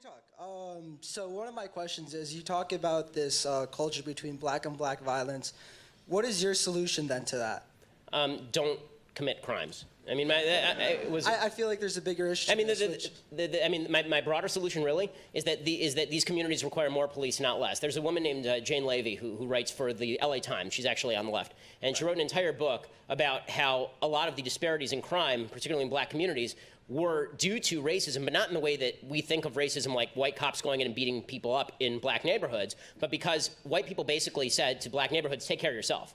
talk. So one of my questions is, you talk about this culture between black and black violence. What is your solution then to that? Don't commit crimes. I mean, I feel like there's a bigger issue. I mean, my broader solution really is that these communities require more police, not less. There's a woman named Jane Levy who writes for the LA Times. She's actually on the left, and she wrote an entire book about how a lot of the disparities in crime, particularly in black communities, were due to racism, but not in the way that we think of racism, like white cops going in and beating people up in black neighborhoods, but because white people basically said to black neighborhoods, take care of yourself.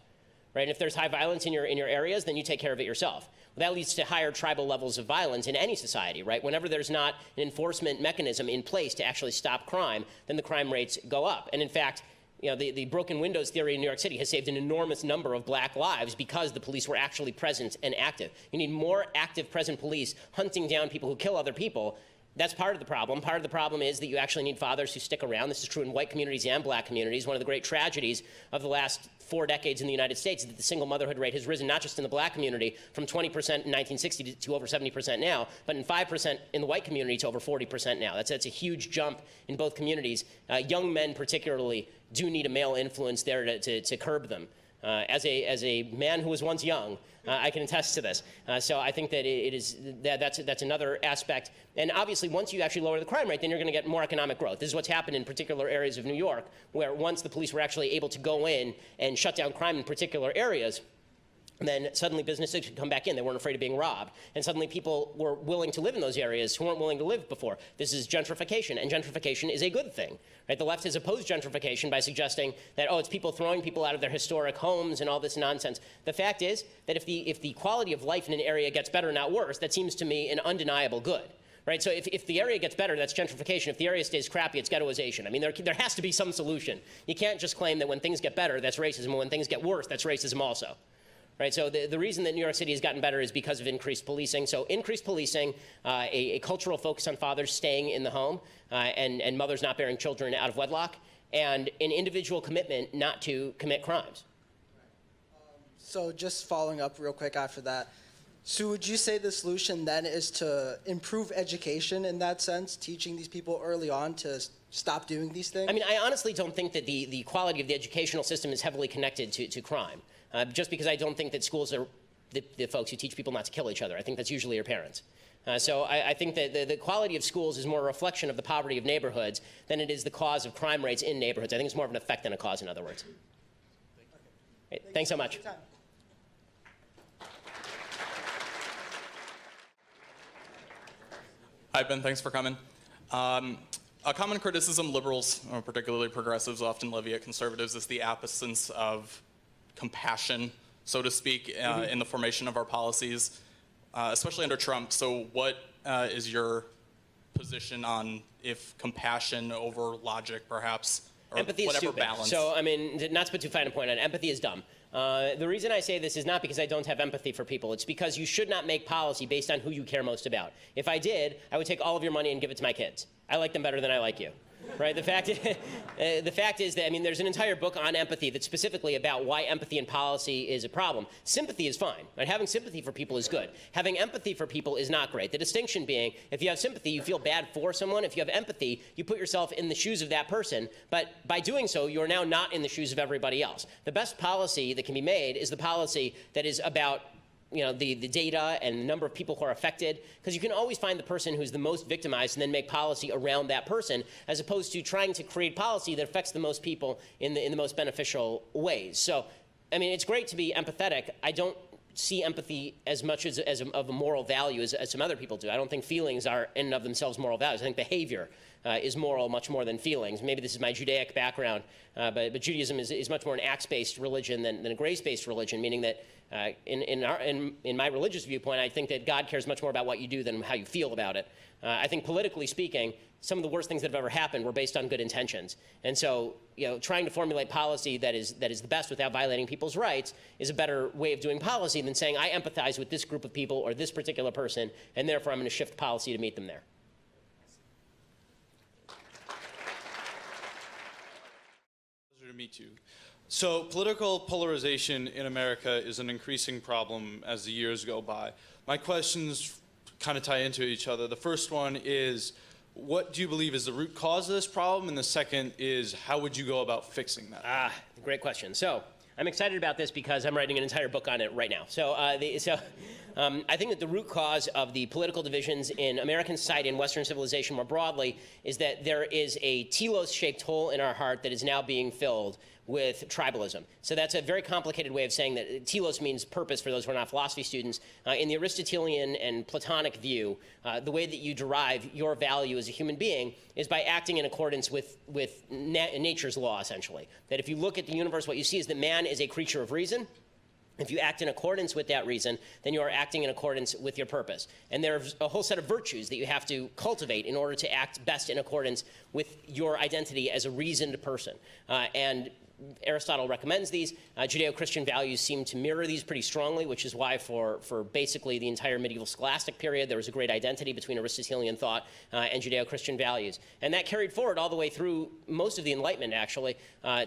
Right? And if there's high violence in your areas, then you take care of it yourself. Well, that leads to higher tribal levels of violence in any society, right? Whenever there's not an enforcement mechanism in place to actually stop crime, then the crime rates go up. And in fact, you know, the broken windows theory in New York City has saved an enormous number of black lives because the police were actually present and active. You need more active, present police hunting down people who kill other people. That's part of the problem. Part of the problem is that you actually need fathers who stick around. This is true in white communities and black communities. One of the great tragedies of the last 4 decades in the United States is that the single motherhood rate has risen not just in the black community from 20% in 1960 to over 70% now, but in 5% in the white community to over 40% now. That's a huge jump in both communities. Young men particularly do need a male influence there to curb them. As a man who was once young, I can attest to this. So I think that that's another aspect. And obviously, once you actually lower the crime rate, then you're going to get more economic growth. This is what's happened in particular areas of New York, where once the police were actually able to go in and shut down crime in particular areas, then suddenly businesses could come back in. They weren't afraid of being robbed. And suddenly people were willing to live in those areas who weren't willing to live before. This is gentrification, and gentrification is a good thing. Right? The left has opposed gentrification by suggesting that, oh, it's people throwing people out of their historic homes and all this nonsense. The fact is that if the quality of life in an area gets better, not worse, that seems to me an undeniable good. Right? So if the area gets better, that's gentrification. If the area stays crappy, it's ghettoization. I mean, there has to be some solution. You can't just claim that when things get better, that's racism, and when things get worse, that's racism also. Right, so the reason that New York City has gotten better is because of increased policing. So increased policing, a cultural focus on fathers staying in the home and mothers not bearing children out of wedlock, and an individual commitment not to commit crimes. So just following up real quick after that, so would you say the solution then is to improve education in that sense, teaching these people early on to stop doing these things? I mean, I honestly don't think that the quality of the educational system is heavily connected to crime. Just because I don't think that schools are the folks who teach people not to kill each other. I think that's usually your parents. So I think that the quality of schools is more a reflection of the poverty of neighborhoods than it is the cause of crime rates in neighborhoods. I think it's more of an effect than a cause, in other words. Okay. Thanks so much. Hi, Ben. Thanks for coming. A common criticism liberals, particularly progressives, often levy at conservatives is the absence of compassion, so to speak, in the formation of our policies, especially under Trump. So what is your position on if compassion over logic, perhaps, or empathy whatever is stupid. balance? So, I mean, not to put too fine a point on it, empathy is dumb. The reason I say this is not because I don't have empathy for people. It's because you should not make policy based on who you care most about. If I did, I would take all of your money and give it to my kids. I like them better than I like you. Right? The fact is that, I mean, there's an entire book on empathy that's specifically about why empathy in policy is a problem. Sympathy is fine. Right? Having sympathy for people is good. Having empathy for people is not great. The distinction being, if you have sympathy, you feel bad for someone. If you have empathy, you put yourself in the shoes of that person. But by doing so, you're now not in the shoes of everybody else. The best policy that can be made is the policy that is about the data and the number of people who are affected, because you can always find the person who's the most victimized and then make policy around that person, as opposed to trying to create policy that affects the most people in the most beneficial ways. So, I mean, it's great to be empathetic. I don't see empathy as much of a moral value as some other people do. I don't think feelings are in and of themselves moral values. I think behavior is moral much more than feelings. Maybe this is my Judaic background, but Judaism is much more an acts-based religion than a grace-based religion, meaning that in my religious viewpoint, I think that God cares much more about what you do than how you feel about it. I think politically speaking, some of the worst things that have ever happened were based on good intentions. And so, trying to formulate policy that is the best without violating people's rights is a better way of doing policy than saying, I empathize with this group of people or this particular person, and therefore I'm going to shift policy to meet them there. Pleasure to meet you. So political polarization in America is an increasing problem as the years go by. My questions kind of tie into each other. The first one is, what do you believe is the root cause of this problem? And the second is, how would you go about fixing that? Great question. So I'm excited about this because I'm writing an entire book on it right now. So, I think that the root cause of the political divisions in American society and Western civilization more broadly is that there is a telos-shaped hole in our heart that is now being filled with tribalism. So that's a very complicated way of saying that telos means purpose for those who are not philosophy students. In the Aristotelian and Platonic view, the way that you derive your value as a human being is by acting in accordance with nature's law, essentially. That if you look at the universe, what you see is that man is a creature of reason. If you act in accordance with that reason, then you are acting in accordance with your purpose. And there's a whole set of virtues that you have to cultivate in order to act best in accordance with your identity as a reasoned person. And Aristotle recommends these. Judeo-Christian values seem to mirror these pretty strongly, which is why for basically the entire medieval scholastic period, there was a great identity between Aristotelian thought and Judeo-Christian values. And that carried forward all the way through most of the Enlightenment, actually,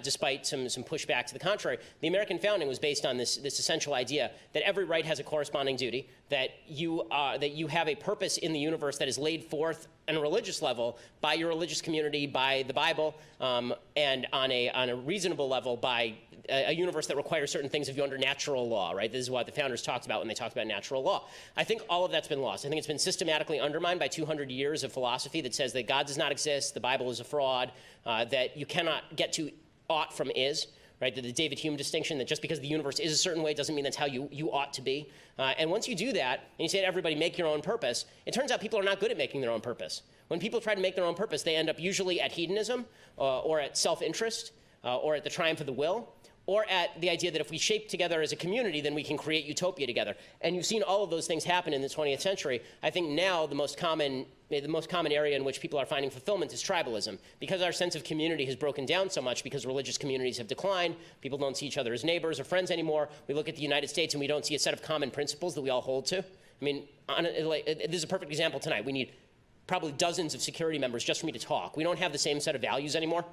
despite some pushback to the contrary. The American founding was based on this essential idea that every right has a corresponding duty, that you have a purpose in the universe that is laid forth on a religious level by your religious community, by the Bible, and on a reasonable level by a universe that requires certain things of you under natural law, right? This is what the founders talked about when they talked about natural law. I think all of that's been lost. I think it's been systematically undermined by 200 years of philosophy that says that God does not exist, the Bible is a fraud, that you cannot get to ought from is, right? The David Hume distinction that just because the universe is a certain way doesn't mean that's how you ought to be. And once you do that, and you say to everybody, make your own purpose, it turns out people are not good at making their own purpose. When people try to make their own purpose, they end up usually at hedonism or at self-interest or at the triumph of the will, or at the idea that if we shape together as a community, then we can create utopia together. And you've seen all of those things happen in the 20th century. I think now the most common area in which people are finding fulfillment is tribalism. Because our sense of community has broken down so much, because religious communities have declined, people don't see each other as neighbors or friends anymore. We look at the United States and we don't see a set of common principles that we all hold to. I mean, this is a perfect example tonight. We need probably dozens of security members just for me to talk. We don't have the same set of values anymore.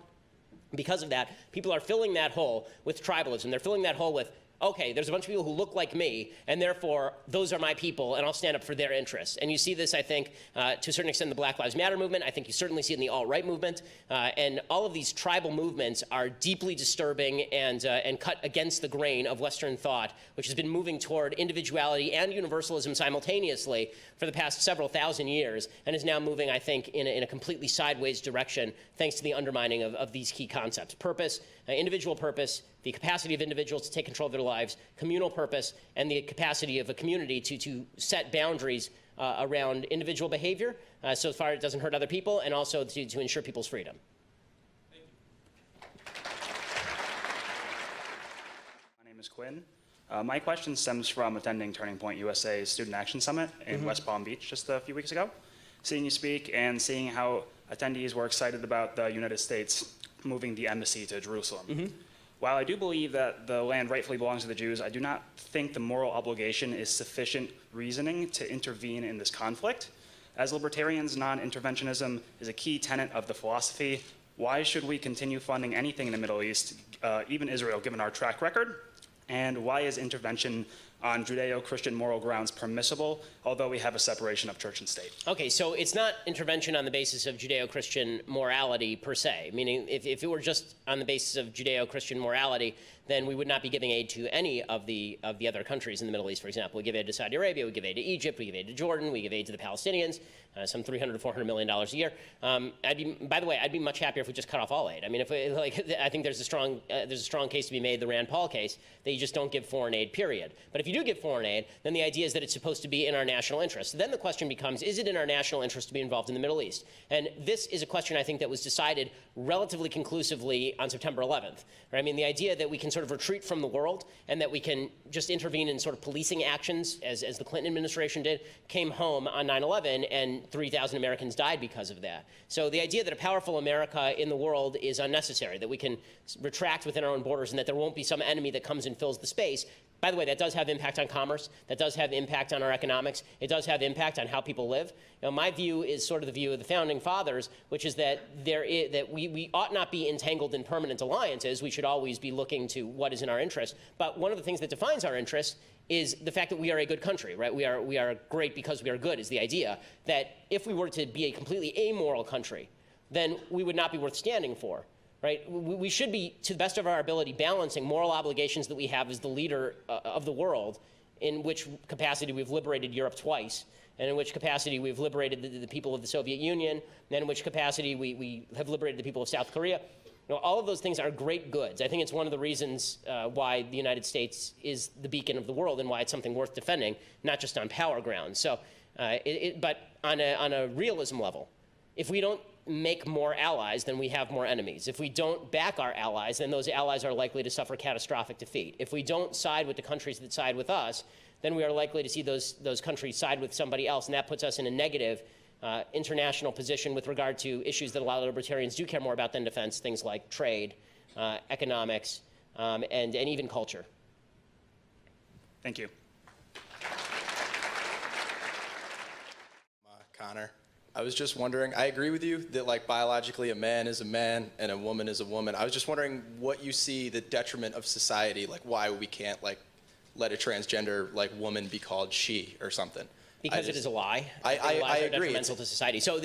Because of that, people are filling that hole with tribalism. They're filling that hole with, okay, there's a bunch of people who look like me, and therefore those are my people, and I'll stand up for their interests. And you see this, I think, to a certain extent in the Black Lives Matter movement. I think you certainly see it in the alt-right movement. And all of these tribal movements are deeply disturbing and cut against the grain of Western thought, which has been moving toward individuality and universalism simultaneously for the past several thousand years, and is now moving, I think, in a completely sideways direction, thanks to the undermining of these key concepts. Purpose, individual purpose, the capacity of individuals to take control of their lives, communal purpose, and the capacity of a community to set boundaries around individual behavior so far it doesn't hurt other people, and also to ensure people's freedom. My name is Quinn. My question stems from attending Turning Point USA's Student Action Summit in West Palm Beach just a few weeks ago. Seeing you speak and seeing how attendees were excited about the United States moving the embassy to Jerusalem. While I do believe that the land rightfully belongs to the Jews, I do not think the moral obligation is sufficient reasoning to intervene in this conflict. As libertarians, non-interventionism is a key tenet of the philosophy. Why should we continue funding anything in the Middle East, even Israel, given our track record? And why is intervention on Judeo-Christian moral grounds permissible, although we have a separation of church and state? Okay, so it's not intervention on the basis of Judeo-Christian morality per se, meaning if it were just on the basis of Judeo-Christian morality, then we would not be giving aid to any of the other countries in the Middle East, for example. We give aid to Saudi Arabia, we give aid to Egypt, we give aid to Jordan, we give aid to the Palestinians, some $300 to $400 million a year. By the way, I'd be much happier if we just cut off all aid. I mean, I think there's a strong case to be made, the Rand Paul case, that you just don't give foreign aid, period. But if you do give foreign aid, then the idea is that it's supposed to be in our national interest. Then the question becomes, is it in our national interest to be involved in the Middle East? And this is a question, I think, that was decided relatively conclusively on September 11th. Right? I mean, the idea that we can sort of retreat from the world and that we can just intervene in sort of policing actions, as the Clinton administration did, came home on 9/11, and 3,000 Americans died because of that. So the idea that a powerful America in the world is unnecessary, that we can retract within our own borders and that there won't be some enemy that comes and fills the space. By the way, that does have impact on commerce. That does have impact on our economics. It does have impact on how people live. Now, my view is sort of the view of the Founding Fathers, which is that we ought not be entangled in permanent alliances. We should always be looking to to what is in our interest. But one of the things that defines our interest is the fact that we are a good country, right? We are great because we are good is the idea that if we were to be a completely amoral country, then we would not be worth standing for, right? We should be, to the best of our ability, balancing moral obligations that we have as the leader of the world, in which capacity we've liberated Europe twice, and in which capacity we've liberated the people of the Soviet Union, and in which capacity we have liberated the people of South Korea. You know, all of those things are great goods. I think it's one of the reasons why the United States is the beacon of the world and why it's something worth defending, not just on power grounds. So, but on a realism level, if we don't make more allies, then we have more enemies. If we don't back our allies, then those allies are likely to suffer catastrophic defeat. If we don't side with the countries that side with us, then we are likely to see those countries side with somebody else, and that puts us in a negative international position with regard to issues that a lot of libertarians do care more about than defense, things like trade, economics, and even culture. Thank you. Connor, I was just wondering, I agree with you that like biologically a man is a man and a woman is a woman. I was just wondering what you see the detriment of society, like why we can't like let a transgender like woman be called she or something. Because it is a lie. I lies are agree. detrimental to society. So I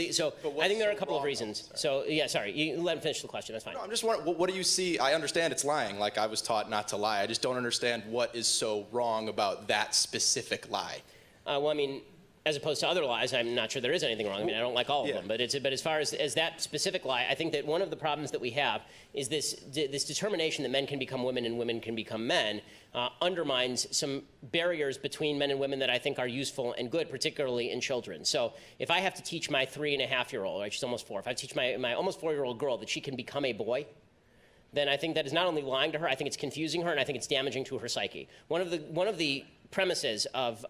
think there are a couple of reasons. So yeah, sorry, you let him finish the question. That's fine. No, I'm just wondering, what do you see? I understand it's lying. Like I was taught not to lie. I just don't understand what is so wrong about that specific lie. Well, I mean, as opposed to other lies, I'm not sure there is anything wrong. I mean, I don't like all of them. But as far as that specific lie, I think that one of the problems that we have is this determination that men can become women and women can become men undermines some barriers between men and women that I think are useful and good, particularly in children. So if I have to teach my 3.5-year-old, right, she's almost 4, if I teach my almost 4-year-old girl that she can become a boy, then I think that is not only lying to her, I think it's confusing her, and I think it's damaging to her psyche. One of the premises of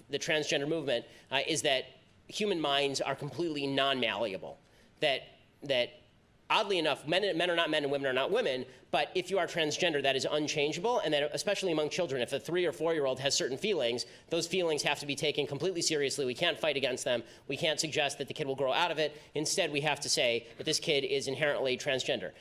the transgender movement is that human minds are completely non-malleable. That oddly enough, men are not men and women are not women, but if you are transgender, that is unchangeable, and that especially among children, if a 3 or 4-year-old has certain feelings, those feelings have to be taken completely seriously. We can't fight against them. We can't suggest that the kid will grow out of it. Instead, we have to say that this kid is inherently transgender.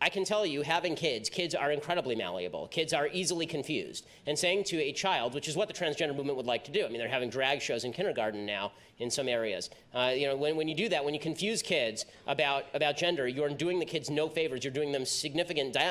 I can tell you, having kids are incredibly malleable. Kids are easily confused. And saying to a child, which is what the transgender movement would like to do, I mean, they're having drag shows in kindergarten now in some areas. You know, when you do that, when you confuse kids about gender, you're doing the kids no favors. You're doing them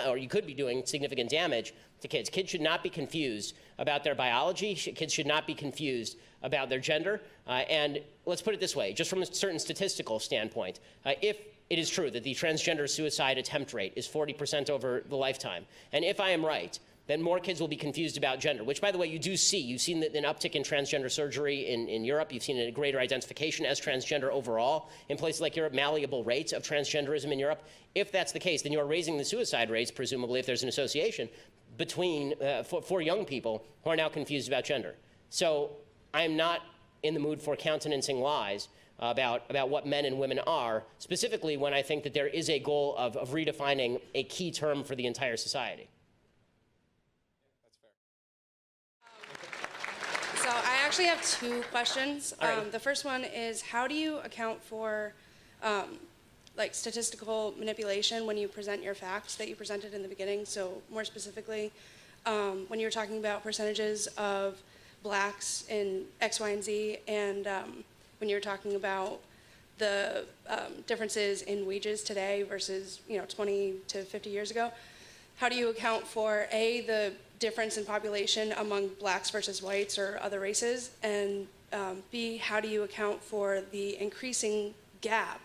or you could be doing significant damage to kids. Kids should not be confused about their biology. Kids should not be confused about their gender. And let's put it this way, just from a certain statistical standpoint, if it is true that the transgender suicide attempt rate is 40% over the lifetime, and if I am right, then more kids will be confused about gender, which, by the way, you do see. You've seen an uptick in transgender surgery in Europe. You've seen a greater identification as transgender overall in places like Europe, malleable rates of transgenderism in Europe. If that's the case, then you're raising the suicide rates, presumably, if there's an association, between for young people who are now confused about gender. So I'm not in the mood for countenancing lies about what men and women are, specifically when I think that there is a goal of redefining a key term for the entire society. So I actually have 2 questions. All right. The first one is, how do you account for like statistical manipulation when you present your facts that you presented in the beginning? So more specifically, when you were talking about percentages of blacks in X, Y, and Z, and when you were talking about the differences in wages today versus 20 to 50 years ago, how do you account for A, the difference in population among blacks versus whites or other races, and B, how do you account for the increasing gap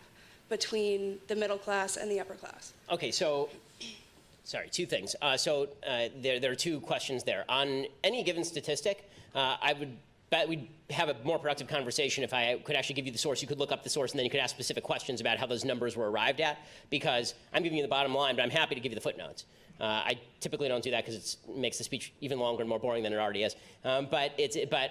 between the middle class and the upper class? Okay, so, sorry, 2 things. There are 2 questions there. On any given statistic, I would bet we'd have a more productive conversation if I could actually give you the source. You could look up the source, and then you could ask specific questions about how those numbers were arrived at, because I'm giving you the bottom line, but I'm happy to give you the footnotes. I typically don't do that because it makes the speech even longer and more boring than it already is. But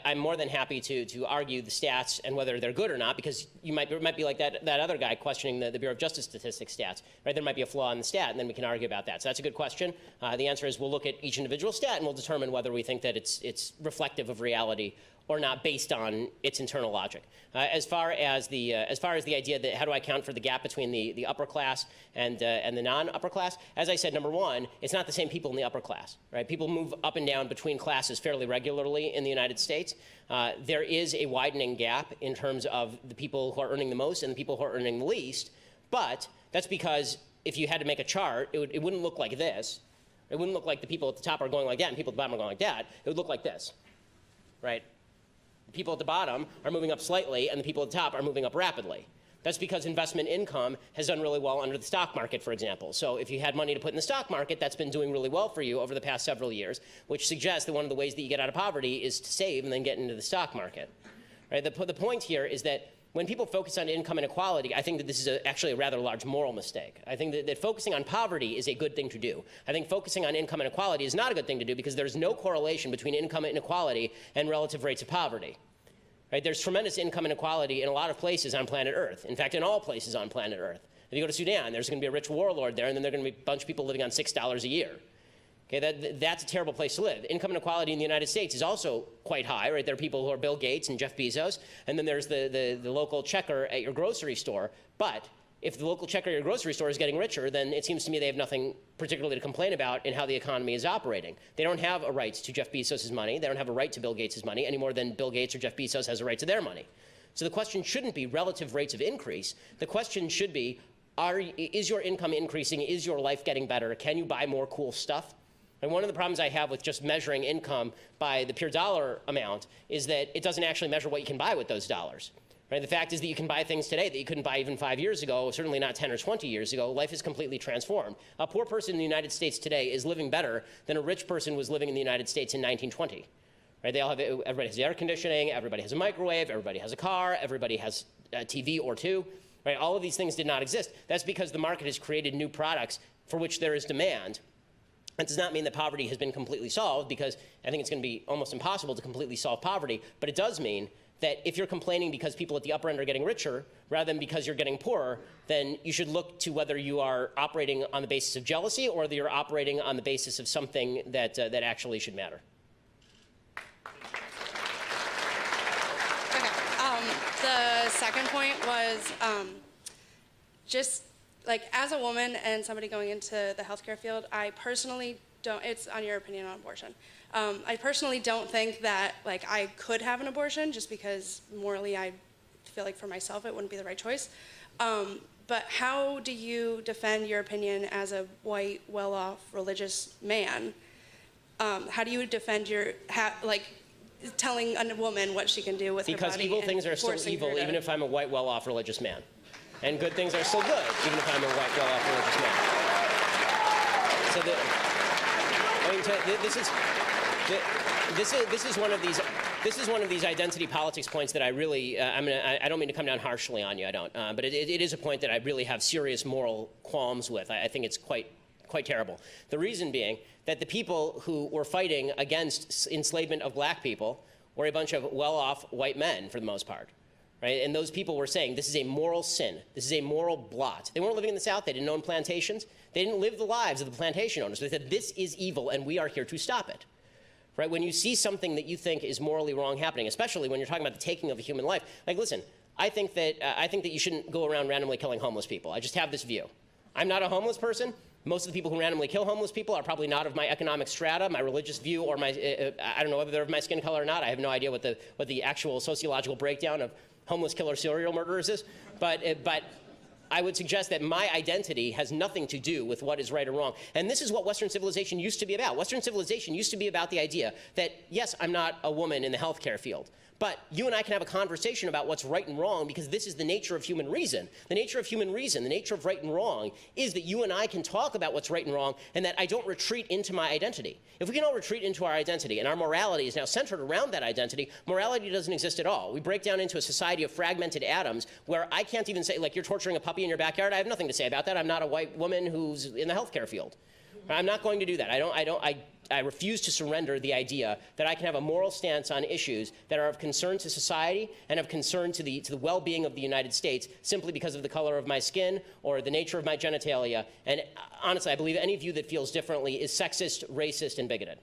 I'm more than happy to argue the stats and whether they're good or not, because it might be like that other guy questioning the Bureau of Justice Statistics stats. Right? There might be a flaw in the stat, and then we can argue about that. So that's a good question. The answer is we'll look at each individual stat and we'll determine whether we think that it's reflective of reality or not based on its internal logic. As far as the idea that how do I account for the gap between the upper class and the non-upper class, as I said, number one, it's not the same people in the upper class, right? People move up and down between classes fairly regularly in the United States. There is a widening gap in terms of the people who are earning the most and the people who are earning the least, but that's because if you had to make a chart, it wouldn't look like this. It wouldn't look like the people at the top are going like that and people at the bottom are going like that. It would look like this, right? The people at the bottom are moving up slightly and the people at the top are moving up rapidly. That's because investment income has done really well under the stock market, for example. So if you had money to put in the stock market, that's been doing really well for you over the past several years, which suggests that one of the ways that you get out of poverty is to save and then get into the stock market. Right? The point here is that when people focus on income inequality, I think that this is actually a rather large moral mistake. I think that focusing on poverty is a good thing to do. I think focusing on income inequality is not a good thing to do because there's no correlation between income inequality and relative rates of poverty. Right? There's tremendous income inequality in a lot of places on planet Earth. In fact, in all places on planet Earth. If you go to Sudan, there's going to be a rich warlord there, and then there are going to be a bunch of people living on $6 a year. Okay, that's a terrible place to live. Income inequality in the United States is also quite high, right? There are people who are Bill Gates and Jeff Bezos, and then there's the local checker at your grocery store. But if the local checker at your grocery store is getting richer, then it seems to me they have nothing particularly to complain about in how the economy is operating. They don't have a right to Jeff Bezos' money. They don't have a right to Bill Gates' money any more than Bill Gates or Jeff Bezos has a right to their money. So the question shouldn't be relative rates of increase. The question should be, is your income increasing? Is your life getting better? Can you buy more cool stuff? And one of the problems I have with just measuring income by the pure dollar amount is that it doesn't actually measure what you can buy with those dollars. Right? The fact is that you can buy things today that you couldn't buy even 5 years ago, certainly not 10 or 20 years ago. Life is completely transformed. A poor person in the United States today is living better than a rich person was living in the United States in 1920. Right? Everybody has air conditioning, everybody has a microwave, everybody has a car, everybody has a TV or two. Right? All of these things did not exist. That's because the market has created new products for which there is demand. That does not mean that poverty has been completely solved, because I think it's going to be almost impossible to completely solve poverty. But it does mean that if you're complaining because people at the upper end are getting richer rather than because you're getting poorer, then you should look to whether you are operating on the basis of jealousy or whether you're operating on the basis of something that actually should matter. Okay. The second point was just like, as a woman and somebody going into the healthcare field, I personally don't, it's on your opinion on abortion. I personally don't think that, like, I could have an abortion just because morally I feel like for myself it wouldn't be the right choice. But how do you defend your opinion as a white, well-off, religious man? How do you defend your, telling a woman what she can do with her body? Because evil things are still evil, even if I'm a white, well-off religious man. And good things are still good, even if I'm a white, well-off religious man. This is one of these identity politics points that I really I don't mean to come down harshly on you, I don't, but it is a point that I really have serious moral qualms with. I think it's quite terrible. The reason being that the people who were fighting against enslavement of black people were a bunch of well-off white men for the most part. Right? And those people were saying, this is a moral sin. This is a moral blot. They weren't living in the South. They didn't own plantations. They didn't live the lives of the plantation owners. They said, this is evil, and we are here to stop it. Right? When you see something that you think is morally wrong happening, especially when you're talking about the taking of a human life, like, listen, I think that you shouldn't go around randomly killing homeless people. I just have this view. I'm not a homeless person. Most of the people who randomly kill homeless people are probably not of my economic strata, my religious view, or my, I don't know whether they're of my skin color or not. I have no idea what the actual sociological breakdown of homeless killer serial murderers is, but I would suggest that my identity has nothing to do with what is right or wrong. And this is what Western civilization used to be about. Western civilization used to be about the idea that, yes, I'm not a woman in the healthcare field, but you and I can have a conversation about what's right and wrong, because this is the nature of human reason. The nature of human reason, the nature of right and wrong, is that you and I can talk about what's right and wrong, and that I don't retreat into my identity. If we can all retreat into our identity, and our morality is now centered around that identity, morality doesn't exist at all. We break down into a society of fragmented atoms where I can't even say, like, you're torturing a puppy in your backyard. I have nothing to say about that. I'm not a white woman who's in the healthcare field. I'm not going to do that. I refuse to surrender the idea that I can have a moral stance on issues that are of concern to society and of concern to the well-being of the United States simply because of the color of my skin or the nature of my genitalia. And honestly, I believe any view that feels differently is sexist, racist, and bigoted.